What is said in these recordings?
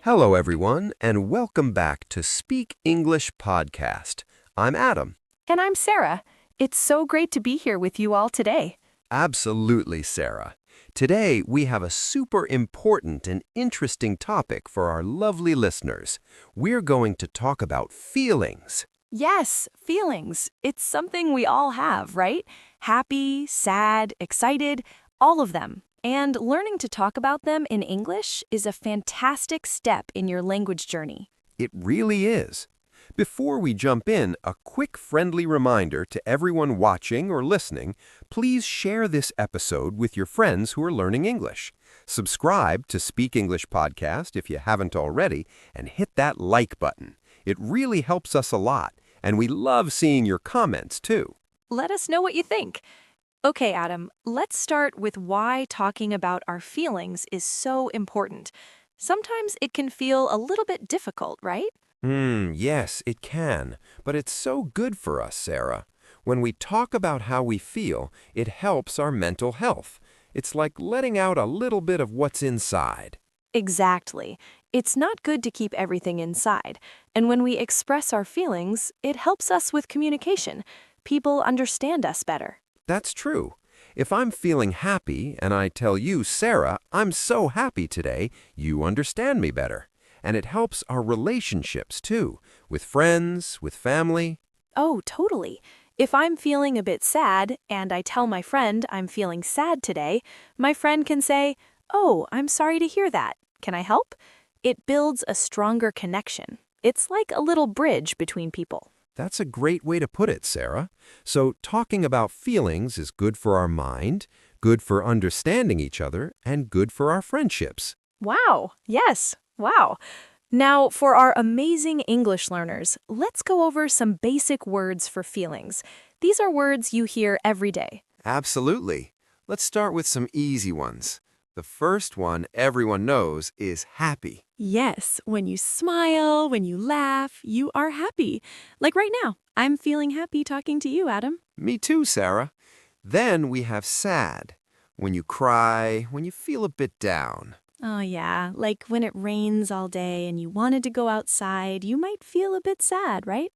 Hello, everyone, and welcome back to Speak English Podcast. I'm Adam. And I'm Sarah. It's so great to be here with you all today. Absolutely, Sarah. Today, we have a super important and interesting topic for our lovely listeners. We're going to talk about feelings. Yes, feelings. It's something we all have, right? Happy, sad, excited, all of them. And learning to talk about them in English is a fantastic step in your language journey. It really is. Before we jump in, a quick friendly reminder to everyone watching or listening, please share this episode with your friends who are learning English. Subscribe to Speak English Podcast if you haven't already, and hit that like button. It really helps us a lot, and we love seeing your comments too. Let us know what you think. Okay, Adam, let's start with why talking about our feelings is so important. Sometimes it can feel a little bit difficult, right? Yes, it can, but it's so good for us, Sarah. When we talk about how we feel, it helps our mental health. It's like letting out a little bit of what's inside. Exactly. It's not good to keep everything inside. And when we express our feelings, it helps us with communication. People understand us better. That's true. If I'm feeling happy and I tell you, Sarah, I'm so happy today, you understand me better. And it helps our relationships too, with friends, with family. Oh, totally. If I'm feeling a bit sad and I tell my friend I'm feeling sad today, my friend can say, "Oh, I'm sorry to hear that. Can I help?" It builds a stronger connection. It's like a little bridge between people. That's a great way to put it, Sarah. So talking about feelings is good for our mind, good for understanding each other, and good for our friendships. Wow. Yes. Wow. Now, for our amazing English learners, let's go over some basic words for feelings. These are words you hear every day. Absolutely. Let's start with some easy ones. The first one everyone knows is happy. Yes, when you smile, when you laugh, you are happy. Like right now, I'm feeling happy talking to you, Adam. Me too, Sarah. Then we have sad. When you cry, when you feel a bit down. Oh, yeah, like when it rains all day and you wanted to go outside, you might feel a bit sad, right?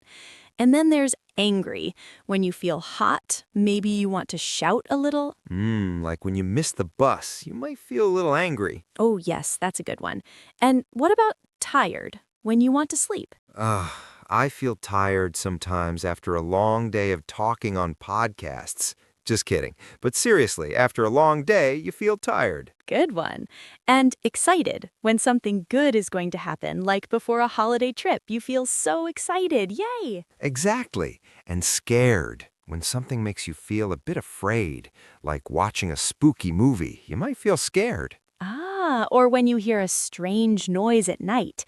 And then there's angry. When you feel hot, maybe you want to shout a little. Like when you miss the bus, you might feel a little angry. Oh, yes, that's a good one. And what about tired? When you want to sleep? I feel tired sometimes after a long day of talking on podcasts. Just kidding. But seriously, after a long day, you feel tired. Good one. And excited. When something good is going to happen, like before a holiday trip, you feel so excited. Yay! Exactly. And scared. When something makes you feel a bit afraid, like watching a spooky movie, you might feel scared. Or when you hear a strange noise at night.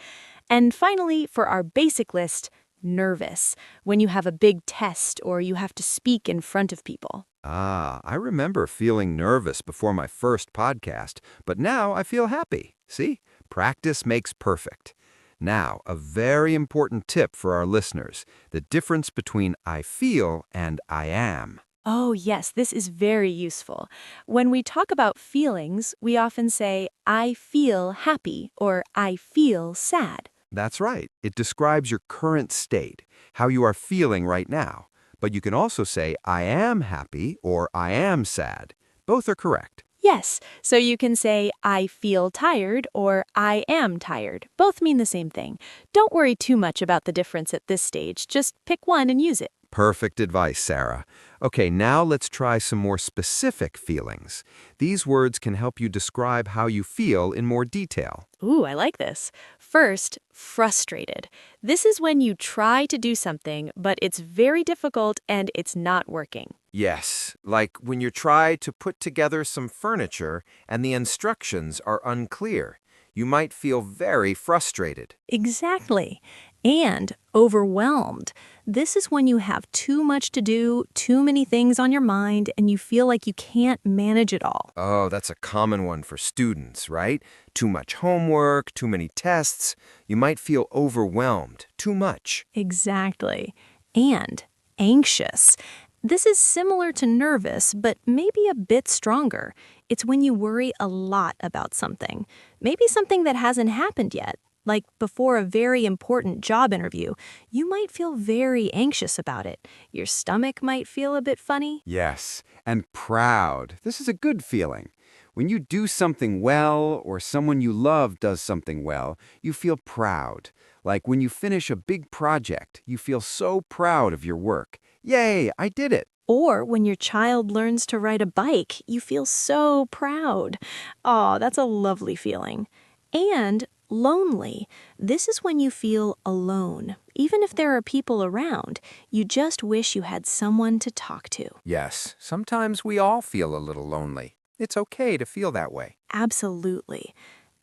And finally, for our basic list, nervous. When you have a big test or you have to speak in front of people. I remember feeling nervous before my first podcast, but now I feel happy. See? Practice makes perfect. Now, a very important tip for our listeners, the difference between I feel and I am. Oh, yes, this is very useful. When we talk about feelings, we often say, I feel happy or I feel sad. That's right. It describes your current state, how you are feeling right now. But you can also say, I am happy or I am sad. Both are correct. Yes, so you can say, I feel tired or I am tired. Both mean the same thing. Don't worry too much about the difference at this stage. Just pick one and use it. Perfect advice, Sarah. Okay, now let's try some more specific feelings. These words can help you describe how you feel in more detail. Ooh, I like this. First, frustrated. This is when you try to do something, but it's very difficult and it's not working. Yes, like when you try to put together some furniture and the instructions are unclear. You might feel very frustrated. Exactly. And overwhelmed. This is when you have too much to do, too many things on your mind, and you feel like you can't manage it all. Oh, that's a common one for students, right? Too much homework, too many tests. You might feel overwhelmed, too much. Exactly. And anxious. This is similar to nervous, but maybe a bit stronger. It's when you worry a lot about something. Maybe something that hasn't happened yet. Like before a very important job interview, you might feel very anxious about it. Your stomach might feel a bit funny. Yes, and proud. This is a good feeling. When you do something well or someone you love does something well, you feel proud. Like when you finish a big project, you feel so proud of your work. Yay, I did it. Or when your child learns to ride a bike, you feel so proud. Oh, that's a lovely feeling. And lonely. This is when you feel alone. Even if there are people around, you just wish you had someone to talk to. Yes, sometimes we all feel a little lonely. It's okay to feel that way. Absolutely.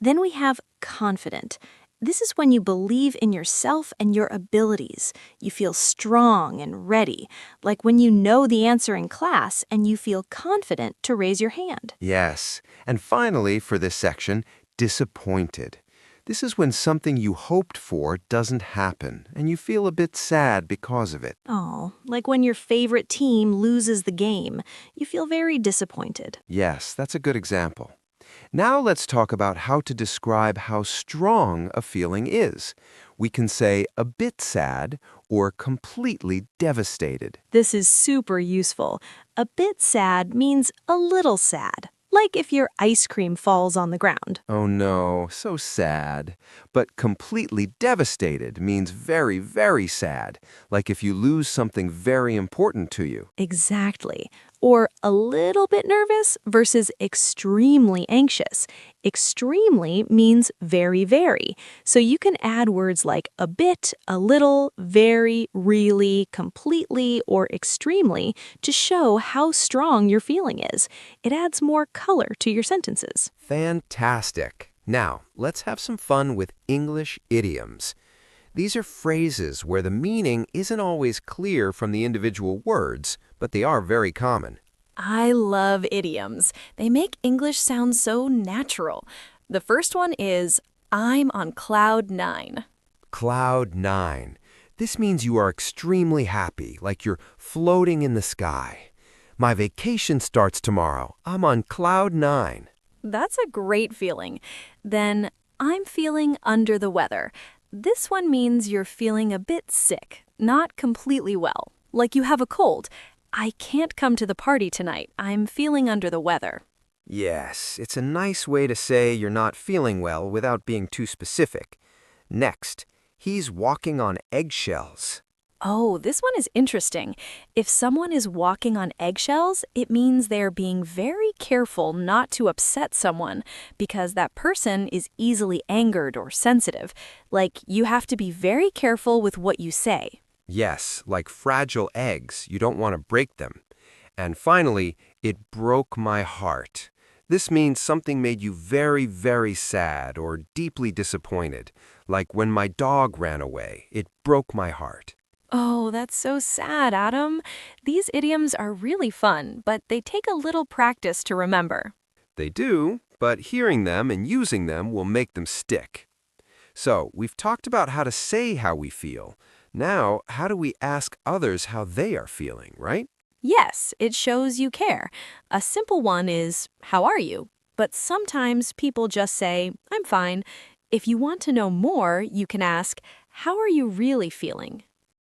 Then we have confident. This is when you believe in yourself and your abilities. You feel strong and ready, like when you know the answer in class and you feel confident to raise your hand. Yes. And finally, for this section, disappointed. This is when something you hoped for doesn't happen, and you feel a bit sad because of it. Oh, like when your favorite team loses the game. You feel very disappointed. Yes, that's a good example. Now let's talk about how to describe how strong a feeling is. We can say a bit sad or completely devastated. This is super useful. A bit sad means a little sad, like if your ice cream falls on the ground. Oh no, so sad. But completely devastated means very, very sad, like if you lose something very important to you. Exactly. Or a little bit nervous versus extremely anxious. Extremely means very, very. So you can add words like a bit, a little, very, really, completely, or extremely to show how strong your feeling is. It adds more color to your sentences. Fantastic. Now, let's have some fun with English idioms. These are phrases where the meaning isn't always clear from the individual words, but they are very common. I love idioms. They make English sound so natural. The first one is, I'm on cloud nine. Cloud nine. This means you are extremely happy, like you're floating in the sky. My vacation starts tomorrow. I'm on cloud nine. That's a great feeling. Then, I'm feeling under the weather. This one means you're feeling a bit sick, not completely well, like you have a cold. I can't come to the party tonight. I'm feeling under the weather. Yes, it's a nice way to say you're not feeling well without being too specific. Next, he's walking on eggshells. Oh, this one is interesting. If someone is walking on eggshells, it means they're being very careful not to upset someone because that person is easily angered or sensitive. Like, you have to be very careful with what you say. Yes, like fragile eggs, you don't want to break them. And finally, it broke my heart. This means something made you very, very sad or deeply disappointed. Like when my dog ran away, it broke my heart. Oh, that's so sad, Adam. These idioms are really fun, but they take a little practice to remember. They do, but hearing them and using them will make them stick. So, we've talked about how to say how we feel. Now, how do we ask others how they are feeling, right? Yes, it shows you care. A simple one is, how are you? But sometimes people just say, I'm fine. If you want to know more, you can ask, how are you really feeling?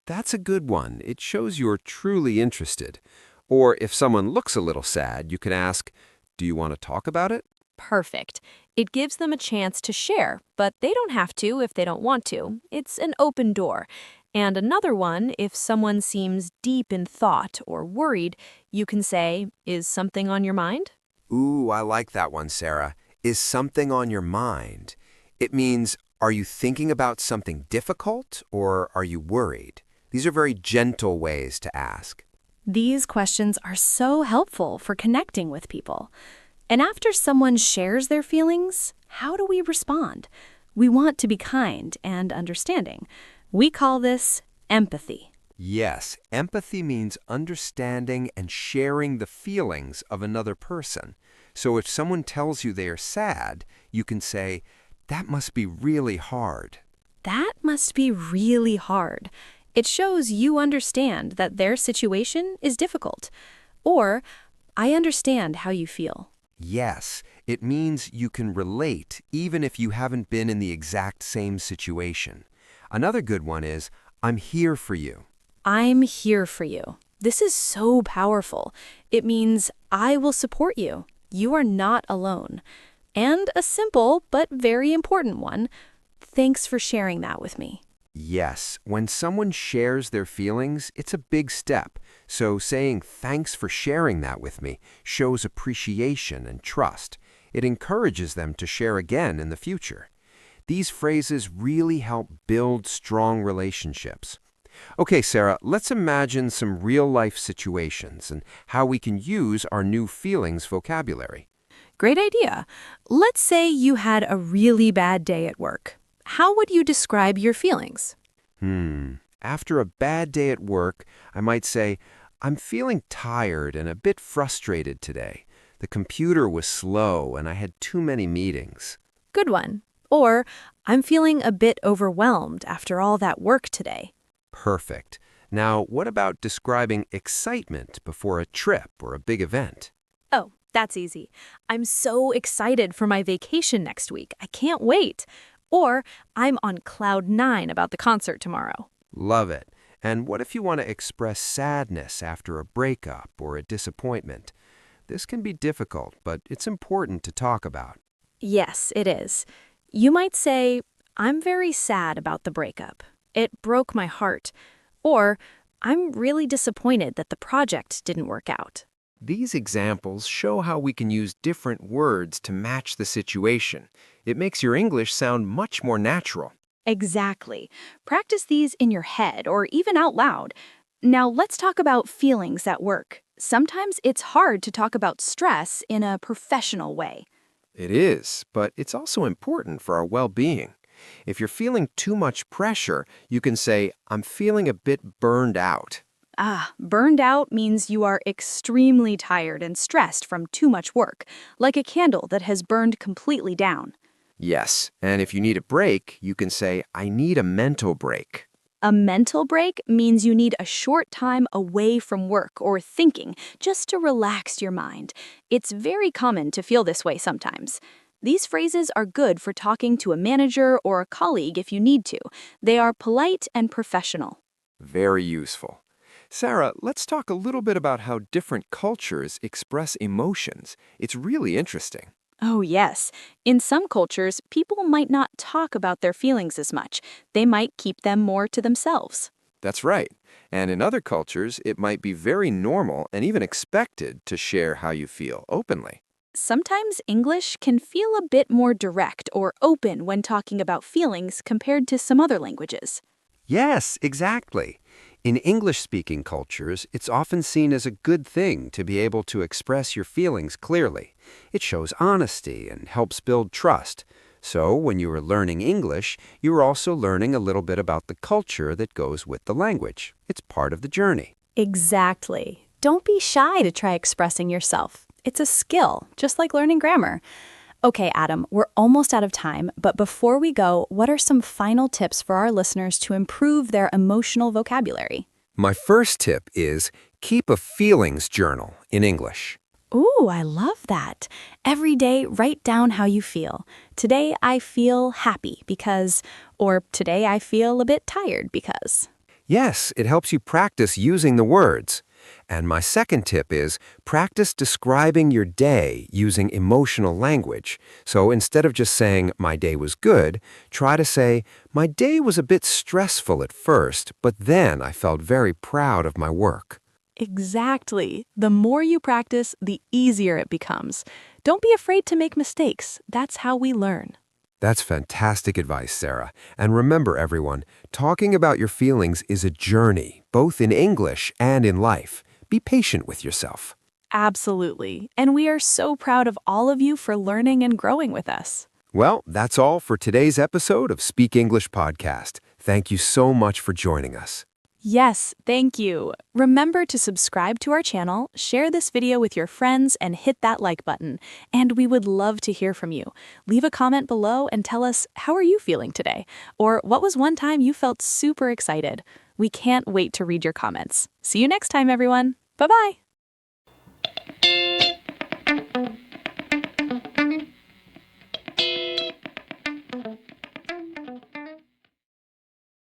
That's a good one. It shows you're truly interested. Or if someone looks a little sad, you can ask, do you want to talk about it? Perfect. It gives them a chance to share, but they don't have to if they don't want to. It's an open door. And another one, if someone seems deep in thought or worried, you can say, is something on your mind? Ooh, I like that one, Sarah. Is something on your mind? It means, are you thinking about something difficult or are you worried? These are very gentle ways to ask. These questions are so helpful for connecting with people. And after someone shares their feelings, how do we respond? We want to be kind and understanding. We call this empathy. Yes, empathy means understanding and sharing the feelings of another person. So if someone tells you they are sad, you can say, that must be really hard. That must be really hard. It shows you understand that their situation is difficult. Or, I understand how you feel. Yes, it means you can relate even if you haven't been in the exact same situation. Another good one is, I'm here for you. I'm here for you. This is so powerful. It means I will support you. You are not alone. And a simple but very important one, thanks for sharing that with me. Yes, when someone shares their feelings, it's a big step. So saying thanks for sharing that with me shows appreciation and trust. It encourages them to share again in the future. These phrases really help build strong relationships. Okay, Sarah, let's imagine some real-life situations and how we can use our new feelings vocabulary. Great idea. Let's say you had a really bad day at work. How would you describe your feelings? After a bad day at work, I might say, I'm feeling tired and a bit frustrated today. The computer was slow and I had too many meetings. Good one. Or, I'm feeling a bit overwhelmed after all that work today. Perfect. Now, what about describing excitement before a trip or a big event? Oh, that's easy. I'm so excited for my vacation next week. I can't wait. Or, I'm on cloud 9 about the concert tomorrow. Love it. And what if you want to express sadness after a breakup or a disappointment? This can be difficult, but it's important to talk about. Yes, it is. You might say, I'm very sad about the breakup. It broke my heart. Or, I'm really disappointed that the project didn't work out. These examples show how we can use different words to match the situation. It makes your English sound much more natural. Exactly. Practice these in your head or even out loud. Now let's talk about feelings at work. Sometimes it's hard to talk about stress in a professional way. It is, but it's also important for our well-being. If you're feeling too much pressure, you can say, I'm feeling a bit burned out. Burned out means you are extremely tired and stressed from too much work, like a candle that has burned completely down. Yes, and if you need a break, you can say, I need a mental break. A mental break means you need a short time away from work or thinking just to relax your mind. It's very common to feel this way sometimes. These phrases are good for talking to a manager or a colleague if you need to. They are polite and professional. Very useful. Sarah, let's talk a little bit about how different cultures express emotions. It's really interesting. Oh, yes. In some cultures, people might not talk about their feelings as much. They might keep them more to themselves. That's right. And in other cultures, it might be very normal and even expected to share how you feel openly. Sometimes English can feel a bit more direct or open when talking about feelings compared to some other languages. Yes, exactly. In English-speaking cultures, it's often seen as a good thing to be able to express your feelings clearly. It shows honesty and helps build trust. So, when you are learning English, you are also learning a little bit about the culture that goes with the language. It's part of the journey. Exactly. Don't be shy to try expressing yourself. It's a skill, just like learning grammar. Okay, Adam, we're almost out of time, but before we go, what are some final tips for our listeners to improve their emotional vocabulary? My first tip is keep a feelings journal in English. Ooh, I love that. Every day, write down how you feel. Today, I feel happy because, or today, I feel a bit tired because. Yes, it helps you practice using the words. And my second tip is practice describing your day using emotional language. So instead of just saying, my day was good, try to say, my day was a bit stressful at first, but then I felt very proud of my work. Exactly. The more you practice, the easier it becomes. Don't be afraid to make mistakes. That's how we learn. That's fantastic advice, Sarah. And remember, everyone, talking about your feelings is a journey, both in English and in life. Be patient with yourself. Absolutely. And we are so proud of all of you for learning and growing with us. Well, that's all for today's episode of Speak English Podcast. Thank you so much for joining us. Yes, thank you. Remember to subscribe to our channel, share this video with your friends, and hit that like button. And we would love to hear from you. Leave a comment below and tell us, how are you feeling today? Or what was one time you felt super excited? We can't wait to read your comments. See you next time, everyone. Bye-bye.